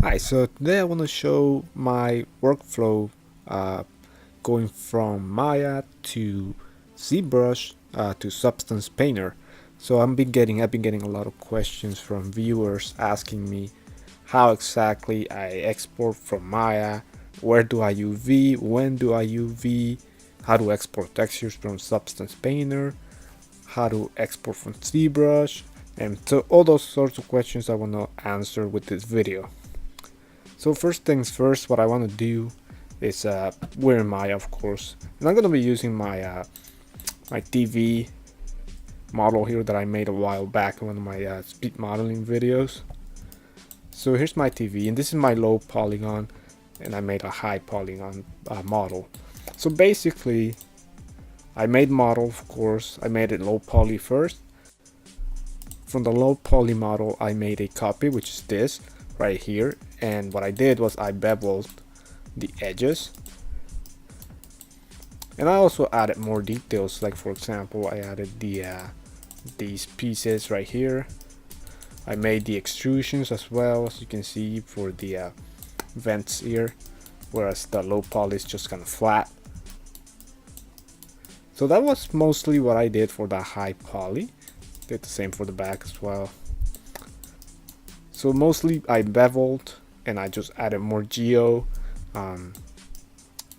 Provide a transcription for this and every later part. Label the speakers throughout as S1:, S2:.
S1: Hi, so today I want to show my workflow going from Maya to Zbrush to Substance Painter. So I've been getting a lot of questions from viewers asking me how exactly I export from Maya, where do I UV, when do I UV, how to export textures from Substance Painter, how to export from Zbrush, and so all those sorts of questions I want to answer with this video. So first things first, what I want to do is we're in Maya, of course, and I'm gonna be using my TV model here that I made a while back in one of my speed modeling videos. So here's my TV, and this is my low polygon, and I made a high polygon model. So basically, I made model, of course, I made it low poly first. From the low poly model, I made a copy, which is this right here, and what I did was I beveled the edges, and I also added more details, like for example I added these pieces right here. I made the extrusions as well, as you can see, for the vents here, whereas the low poly is just kind of flat. So that was mostly what I did for the high poly. Did the same for the back as well. So mostly I beveled and I just added more geo, and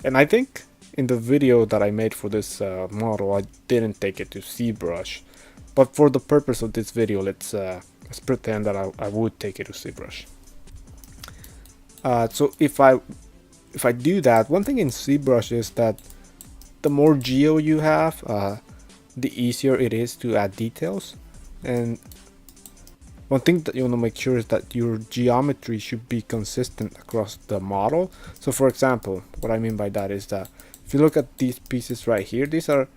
S1: I think in the video that I made for this model I didn't take it to Zbrush, but for the purpose of this video let's pretend that I would take it to Zbrush. So if I do that, one thing in Zbrush is that the more geo you have, the easier it is to add details. And one thing that you want to make sure is that your geometry should be consistent across the model. So for example, what I mean by that is that if you look at these pieces right here, these are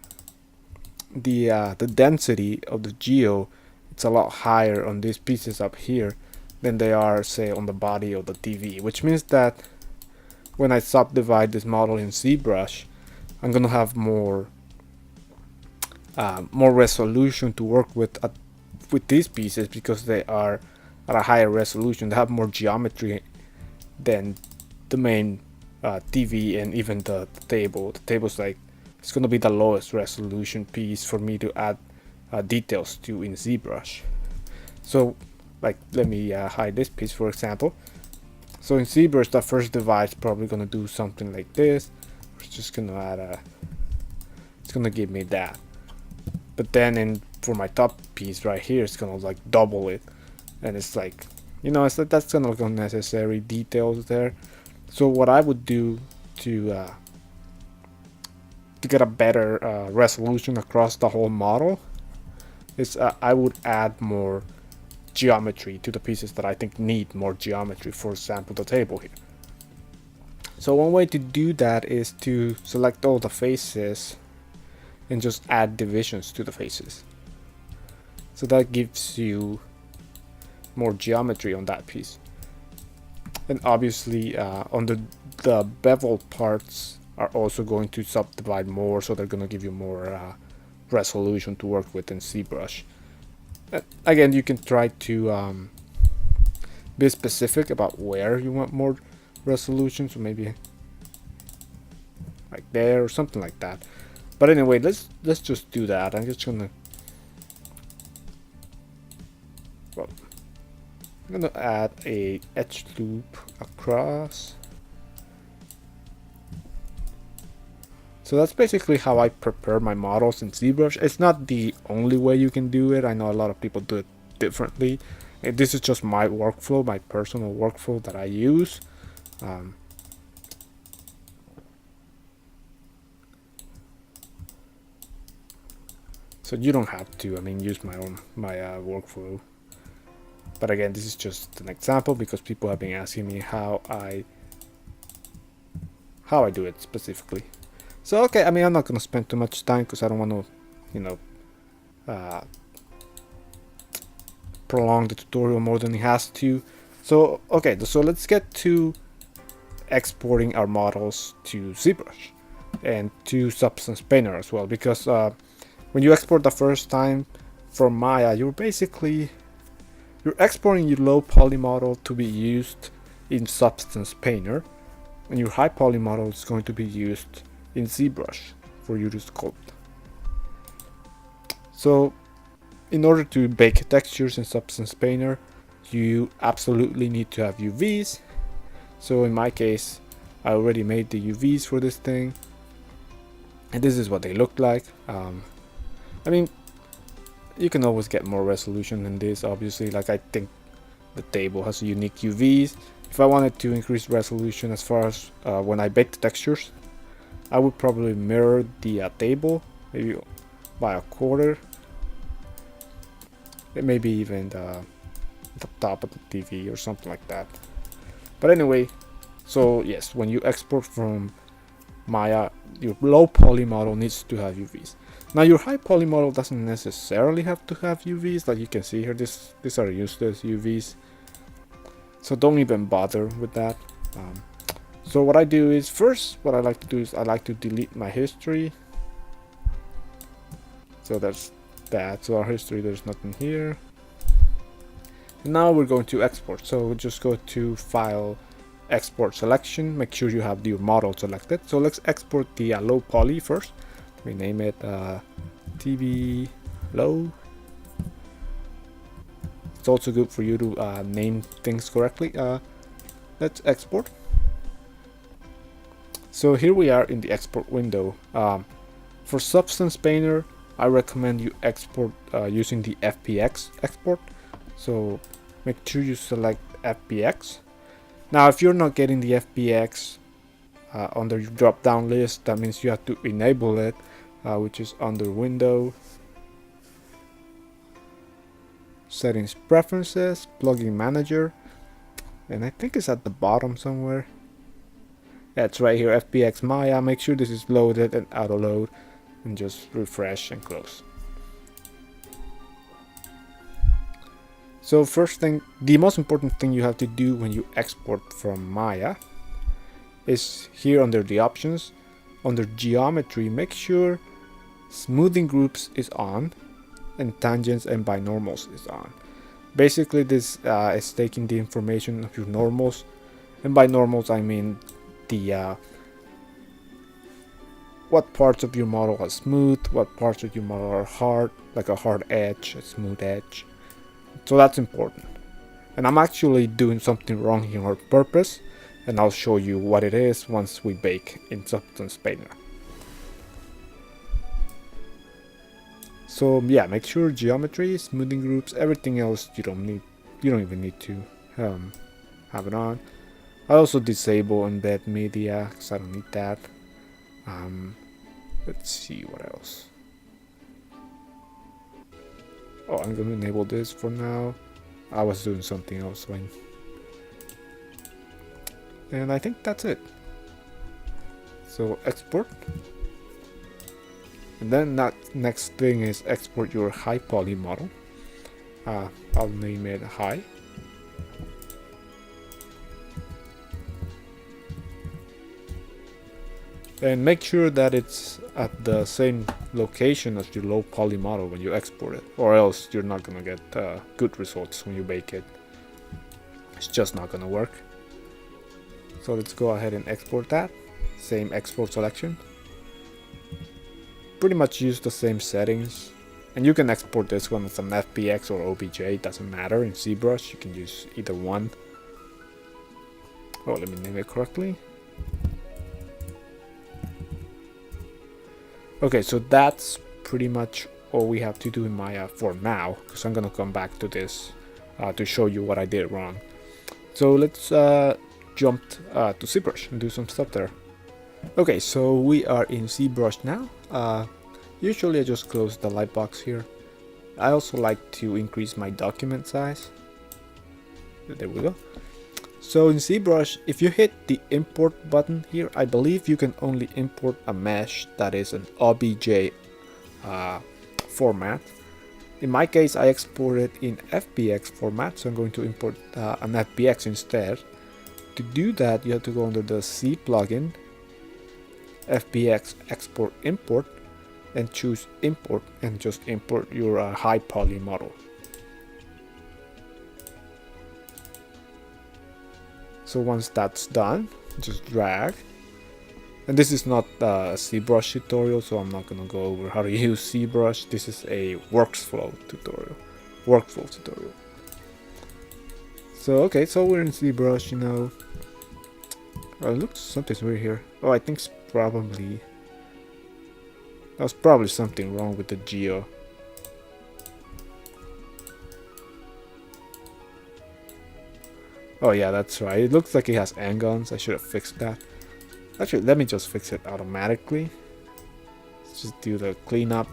S1: the density of the geo. It's a lot higher on these pieces up here than they are, say, on the body of the TV, which means that when I subdivide this model in ZBrush, I'm gonna have more resolution to work with these pieces, because they are at a higher resolution. They have more geometry than the main TV and even the table. The table's like, it's gonna be the lowest resolution piece for me to add details to in ZBrush. So like, let me hide this piece, for example. So in ZBrush, the first divide is probably gonna do something like this. It's just gonna add it's gonna give me that. But then for my top piece right here, it's gonna like double it, and it's like, you know, it's like, that's kind of like unnecessary details there. So what I would do to get a better resolution across the whole model is I would add more geometry to the pieces that I think need more geometry. For example, the table here. So one way to do that is to select all the faces and just add divisions to the faces. So that gives you more geometry on that piece. And obviously on the beveled parts are also going to subdivide more, so they're going to give you more resolution to work with in ZBrush. Again, you can try to be specific about where you want more resolution, so maybe like there or something like that. But anyway, let's just do that. I'm just gonna I'm gonna add a edge loop across. So that's basically how I prepare my models in ZBrush. It's not the only way you can do it. I know a lot of people do it differently. And this is just my workflow, my personal workflow that I use. So you don't have to, I mean, use my workflow. But again, this is just an example because people have been asking me how I do it specifically. So okay, I mean, I'm not gonna spend too much time because I don't want to, you know, prolong the tutorial more than it has to. So okay, so let's get to exporting our models to ZBrush and to Substance Painter as well, because when you export the first time from Maya, you're exporting your low poly model to be used in Substance Painter, and your high poly model is going to be used in Zbrush for you to sculpt. So in order to bake textures in Substance Painter, you absolutely need to have UVs. So in my case, I already made the UVs for this thing, and this is what they look like. I mean, you can always get more resolution than this, obviously. Like, I think the table has unique UVs. If I wanted to increase resolution as far as when I bake the textures, I would probably mirror the table, maybe by a quarter. Maybe even the top of the TV or something like that. But anyway, so yes, when you export from Maya, your low poly model needs to have UVs. Now your high poly model doesn't necessarily have to have UVs, like you can see here. These are useless UVs, so don't even bother with that. So what I do is, first, what I like to do is I like to delete my history. So that's that. So our history, there's nothing here. And now we're going to export. So we'll just go to File, Export Selection. Make sure you have your model selected. So let's export the low poly first. We name it TV low. It's also good for you to name things correctly. Let's export. So here we are in the export window. For Substance Painter, I recommend you export using the FBX export. So make sure you select FBX. Now, if you're not getting the FBX under your drop down list, that means you have to enable it, which is under Window, Settings, Preferences, Plugin Manager, and I think it's at the bottom somewhere. Yeah, it's right here, FBX Maya. Make sure this is loaded and auto load, and just refresh and close. So first thing, the most important thing you have to do when you export from Maya is here under the options, under geometry, make sure smoothing groups is on and tangents and binormals is on. Basically this is taking the information of your normals, and by normals I mean the what parts of your model are smooth, what parts of your model are hard, like a hard edge, a smooth edge. So that's important. And I'm actually doing something wrong here on purpose, and I'll show you what it is once we bake in Substance Painter. So yeah, make sure geometry, smoothing groups, everything else you don't even need to have it on. I also disable embed media because I don't need that. Let's see what else. Oh, I'm gonna enable this for now. I was doing something else and I think that's it. So export, and then that next thing is export your high poly model. I'll name it high. And make sure that it's at the same location as your low poly model when you export it, or else you're not gonna get good results when you bake it. It's just not gonna work. So let's go ahead and export that. Same export selection. Pretty much use the same settings, and you can export this one as an FBX or OBJ, it doesn't matter. In Zbrush you can use either one. Oh, let me name it correctly. Okay, so that's pretty much all we have to do in Maya for now, because I'm gonna come back to this to show you what I did wrong. So let's jump to Zbrush and do some stuff there. Okay, so we are in Zbrush now. Usually I just close the lightbox here. I also like to increase my document size. There we go. So in Zbrush, if you hit the import button here, I believe you can only import a mesh that is an OBJ format. In my case, I exported in FBX format, so I'm going to import an FBX instead. To do that, you have to go under the C plugin, FBX export import, and choose import, and just import your high poly model. So once that's done, just drag. And this is not a Zbrush tutorial, so I'm not gonna go over how to use Zbrush. This is a workflow tutorial. So okay, so we're in Zbrush, you know. Oh, it looks something's weird here. Oh, I think it's probably something wrong with the geo. Oh yeah, that's right. It looks like it has angons. I should have fixed that. Actually, let me just fix it automatically. Let's just do the cleanup.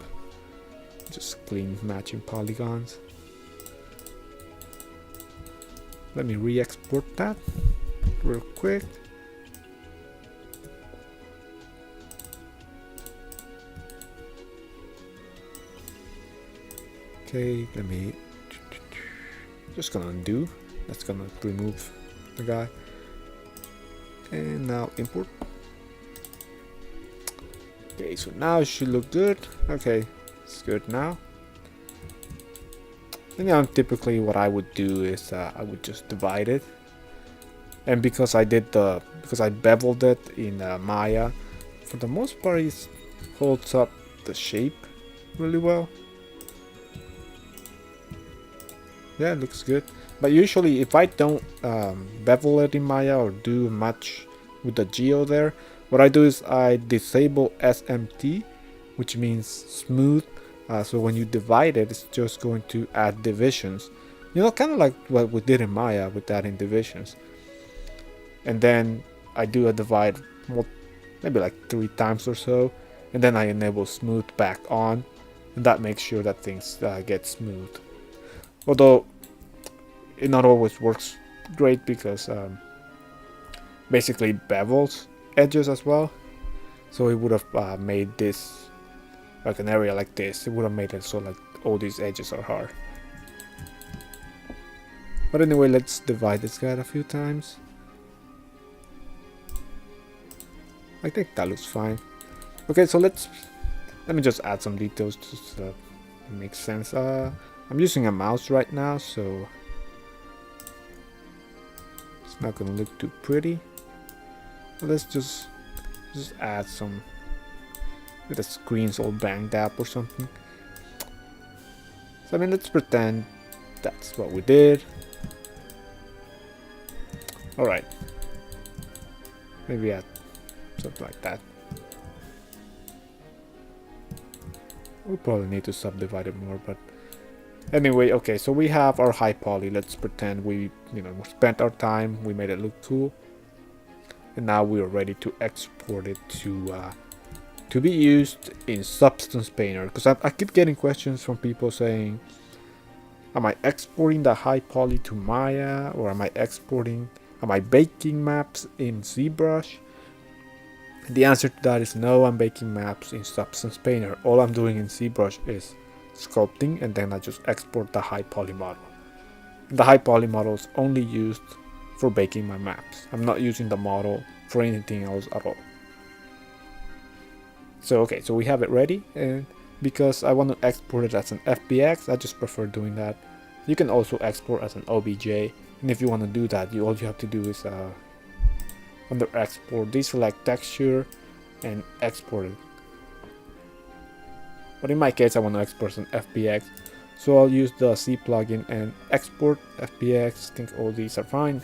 S1: Just clean matching polygons. Let me re-export that real quick. Okay, let me just gonna undo. That's gonna remove the guy. And now import. Okay, so now it should look good. Okay, it's good now. And yeah, typically what I would do is I would just divide it. And because I beveled it in Maya, for the most part it holds up the shape really well. Yeah, it looks good. But usually if I don't bevel it in Maya or do much with the geo there, what I do is I disable SMT, which means smooth. So when you divide it, it's just going to add divisions. You know, kind of like what we did in Maya with adding divisions. And then I do a divide maybe like 3 times or so. And then I enable smooth back on. And that makes sure that things get smooth. Although it not always works great because basically bevels edges as well. So it would have made this like an area like this. It would have made it so like all these edges are hard. But anyway, let's divide this guy a few times. I think that looks fine. Okay, so let me just add some details just to make sense. I'm using a mouse right now, so it's not gonna look too pretty. But let's just add some. The screen's all banged up or something. So I mean, let's pretend that's what we did. All right. Maybe add something like that. We probably need to subdivide it more, but anyway, okay, so we have our high poly. Let's pretend we, spent our time, we made it look cool. And now we are ready to export it to be used in Substance Painter. Because I keep getting questions from people saying, am I exporting the high poly to Maya, or am I baking maps in Zbrush? The answer to that is no, I'm baking maps in Substance Painter. All I'm doing in Zbrush is sculpting, and then I just export the high poly model. The high poly model is only used for baking my maps. I'm not using the model for anything else at all. So okay, so we have it ready, and because I want to export it as an FBX, I just prefer doing that. You can also export as an OBJ, and if you want to do that, all you have to do is under export, deselect texture and export it. But in my case, I want to export as an FBX, so I'll use the C plugin and export FBX. I think all these are fine.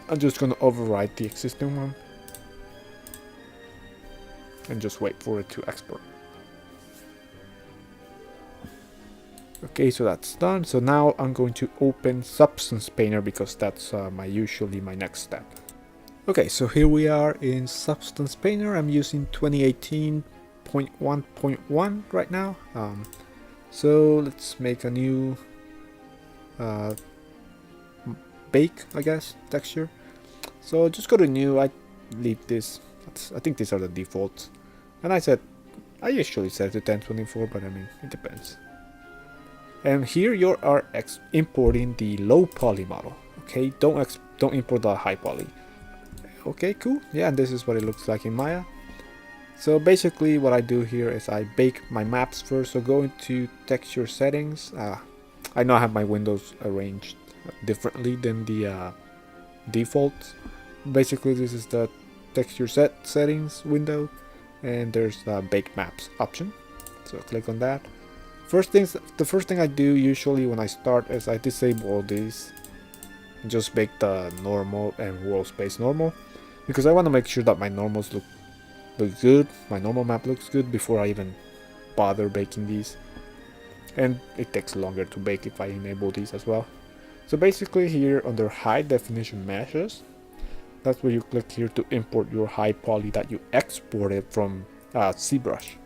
S1: I'm just gonna overwrite the existing one and just wait for it to export. Okay, so that's done. So now I'm going to open Substance Painter because that's usually my next step. Okay, so here we are in Substance Painter. I'm using 2018.1.1 right now. So let's make a new bake, I guess, texture. So just go to new. I leave this. I think these are the defaults. And I usually set it to 1024, but I mean, it depends. And here you are importing the low poly model. Okay, don't import the high poly. Okay, cool. Yeah, and this is what it looks like in Maya. So basically what I do here is I bake my maps first. So go into texture settings. I know I have my windows arranged differently than the defaults. Basically, this is the texture settings window, and there's the bake maps option. So click on that. The first thing I do usually when I start is I disable these, just bake the normal and world space normal, because I want to make sure that my normals look good, my normal map looks good before I even bother baking these. And it takes longer to bake if I enable these as well. So basically here under high definition meshes, that's where you click here to import your high poly that you exported from Zbrush.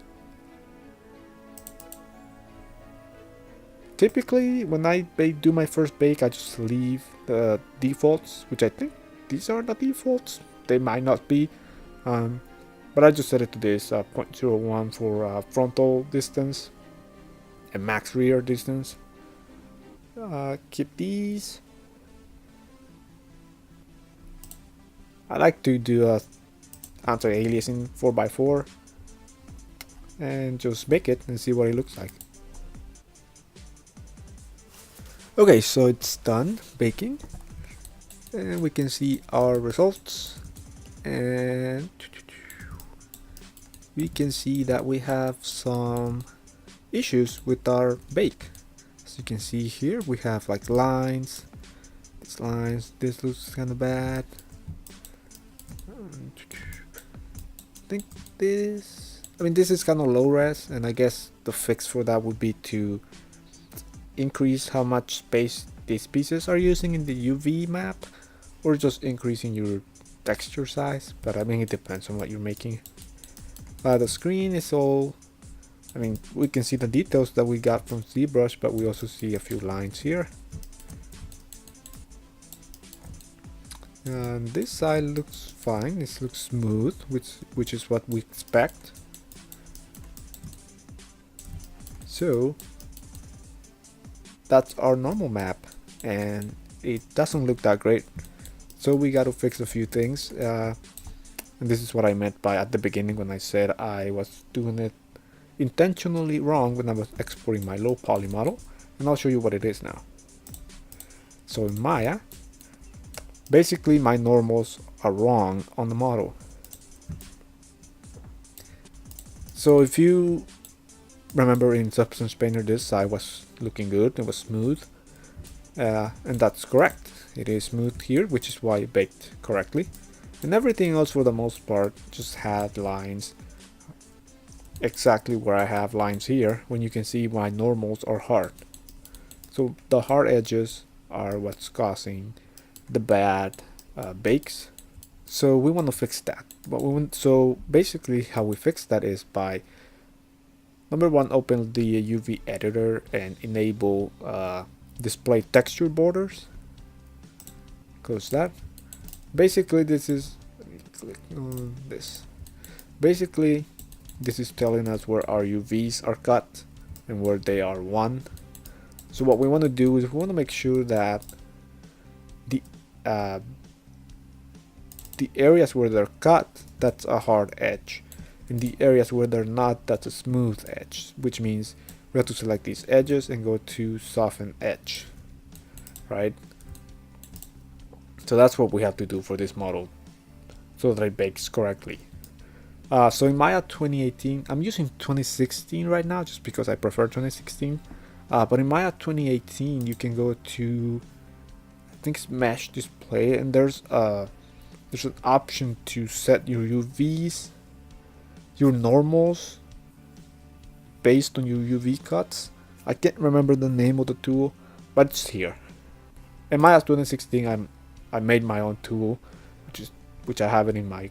S1: Typically when I do my first bake, I just leave the defaults, which I think these are the defaults. They might not be, but I just set it to this 0.01 for frontal distance and max rear distance. Keep these. I like to do a anti-aliasing 4x4 and just bake it and see what it looks like. Okay, so it's done baking, and we can see our results, and we can see that we have some issues with our bake. As you can see here, we have like lines, this looks kind of bad. I think this is kind of low res, and I guess the fix for that would be to increase how much space these pieces are using in the UV map, or just increasing your texture size, but I mean it depends on what you're making. The screen is all, we can see the details that we got from Zbrush, but we also see a few lines here. And this side looks fine, this looks smooth, which is what we expect. So that's our normal map, and it doesn't look that great. So we got to fix a few things, and this is what I meant by at the beginning when I said I was doing it intentionally wrong when I was exporting my low poly model, and I'll show you what it is now. So in Maya, basically my normals are wrong on the model. So if you remember in Substance Painter, this side was looking good, it was smooth, and that's correct. It is smooth here, which is why it baked correctly, and everything else for the most part just had lines exactly where I have lines here, when you can see my normals are hard. So the hard edges are what's causing the bad bakes. So we want to fix that. So basically how we fix that is by number one, open the UV editor and enable display texture borders. Close that. Basically this is, let me click on this. Basically this is telling us where our UVs are cut and where they are 1. So what we want to do is we want to make sure that the areas where they're cut, that's a hard edge. In the areas where they're not, that's a smooth edge, which means we have to select these edges and go to soften edge, right? So that's what we have to do for this model so that it bakes correctly. So in Maya 2018, I'm using 2016 right now just because I prefer 2016, but in Maya 2018 you can go to, I think it's mesh display, and there's an option to set your UVs, your normals based on your UV cuts. I can't remember the name of the tool, but it's here. In Maya 2016 I made my own tool, which I have it in my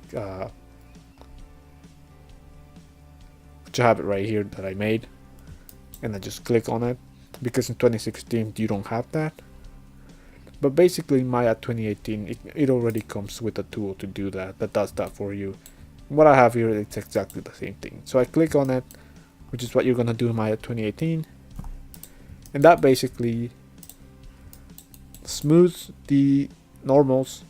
S1: which I have it right here that I made, and I just click on it, because in 2016 you don't have that. But basically in Maya 2018 it already comes with a tool to do that does that for you. What I have here, it's exactly the same thing. So I click on it, which is what you're gonna do in Maya 2018, and that basically smooths the normals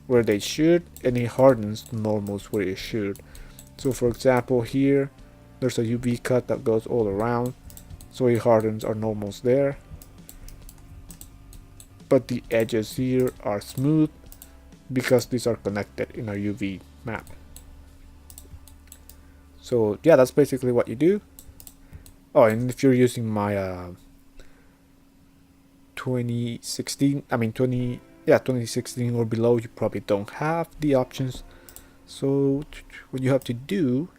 S1: where they should, and it hardens the normals where it should. So for example here there's a UV cut that goes all around, so it hardens our normals there. but the edges here are smooth because these are connected in our UV map. So yeah, that's basically what you do. Oh, and if you're using my 2016 or below, you probably don't have the options. So what you have to do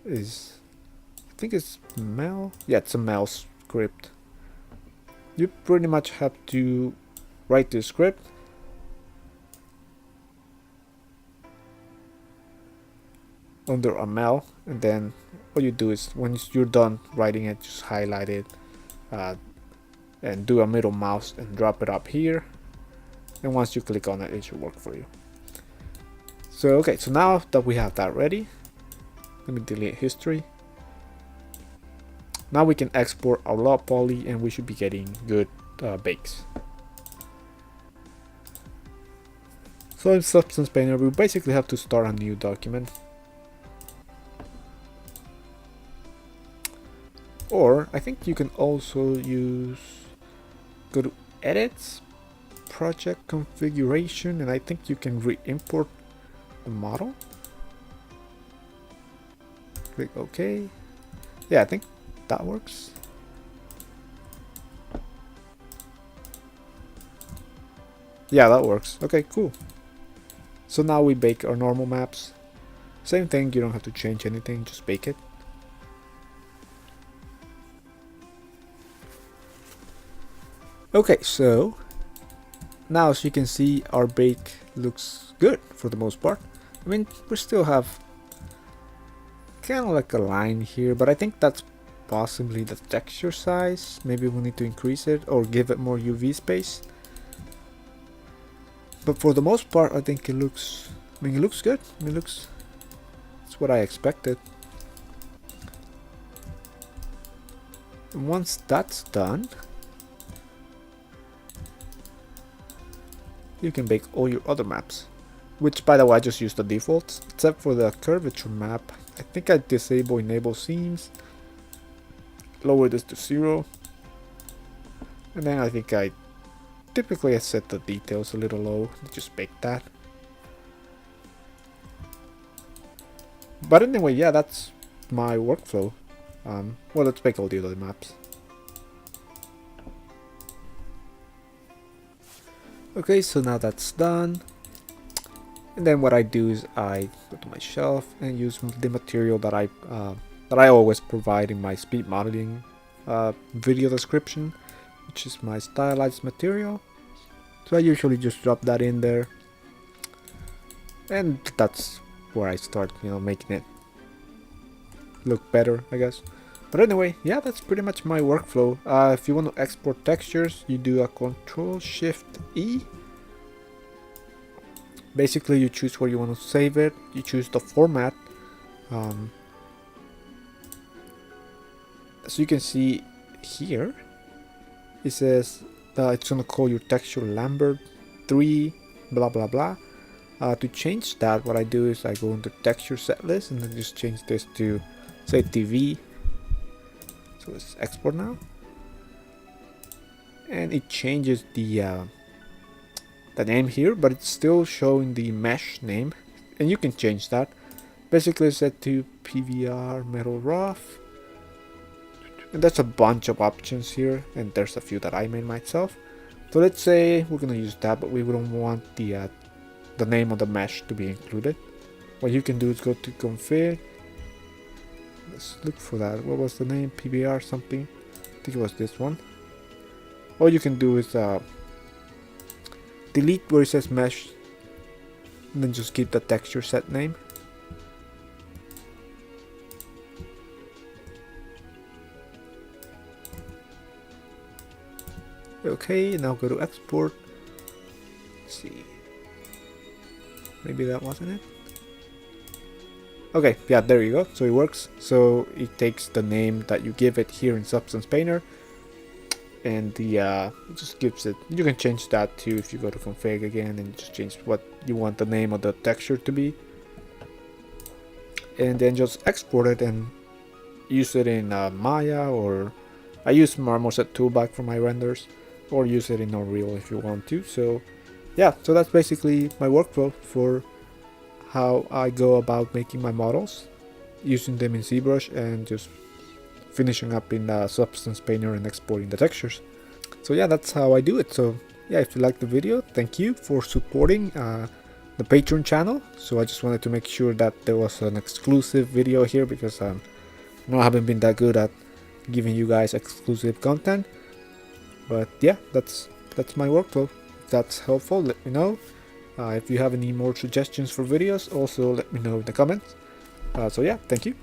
S1: is, I think it's Mel. Yeah, it's a Mel script. You pretty much have to write the script, under a Mel, and then what you do is when you're done writing it, just highlight it and do a middle mouse and drop it up here, and once you click on it, it should work for you. So okay, so now that we have that ready, let me delete history. Now we can export our log poly and we should be getting good bakes. So in Substance Painter, we basically have to start a new document. Or I think you can also go to Edits, Project Configuration, and I think you can re-import the model. Click OK. Yeah, I think that works. Yeah, that works. Okay, cool. So now we bake our normal maps. Same thing, you don't have to change anything, just bake it. Okay, so now as you can see, our bake looks good for the most part. I mean, we still have kind of like a line here, but I think that's possibly the texture size. Maybe we need to increase it or give it more UV space. But for the most part, I think it looks, it looks good. It's what I expected. And once that's done, you can bake all your other maps. Which, by the way, I just used the defaults, except for the curvature map. I think I disable enable seams, lower this to 0, and then I think I typically set the details a little low, just bake that. But anyway, yeah, that's my workflow. Well, let's bake all the other maps. Okay, so now that's done. And then what I do is I go to my shelf and use the material that I always provide in my speed modeling video description, which is my stylized material. So I usually just drop that in there, and that's where I start, making it look better, I guess. But anyway, yeah, that's pretty much my workflow. If you want to export textures, you do a Ctrl-Shift-E. Basically, you choose where you want to save it. You choose the format. So you can see here, it says it's going to call your texture Lambert 3, blah blah blah. To change that, what I do is I go into texture set list and then just change this to, say, TV. So let's export now. And it changes the name here, but it's still showing the mesh name, and you can change that. Basically set to PVR Metal Rough, and there's a bunch of options here, and there's a few that I made myself. So let's say we're gonna use that, but we don't want the name of the mesh to be included. What you can do is go to config. Let's look for that. What was the name? PBR something. I think it was this one. All you can do is delete where it says mesh, and then just keep the texture set name. Okay, now go to export. Let's see. Maybe that wasn't it. Okay, yeah, there you go. So it works. So it takes the name that you give it here in Substance Painter, and it just gives it. You can change that too if you go to config again and just change what you want the name of the texture to be, and then just export it and use it in Maya, or I use Marmoset Toolbag for my renders. or use it in Unreal if you want to. So yeah, so that's basically my workflow for how I go about making my models, using them in Zbrush and just finishing up in Substance Painter and exporting the textures. So yeah, that's how I do it. So yeah, if you liked the video, thank you for supporting the Patreon channel. So I just wanted to make sure that there was an exclusive video here, because I haven't been that good at giving you guys exclusive content. But yeah, that's my workflow. If that's helpful, let me know. If you have any more suggestions for videos, also let me know in the comments. So yeah, thank you.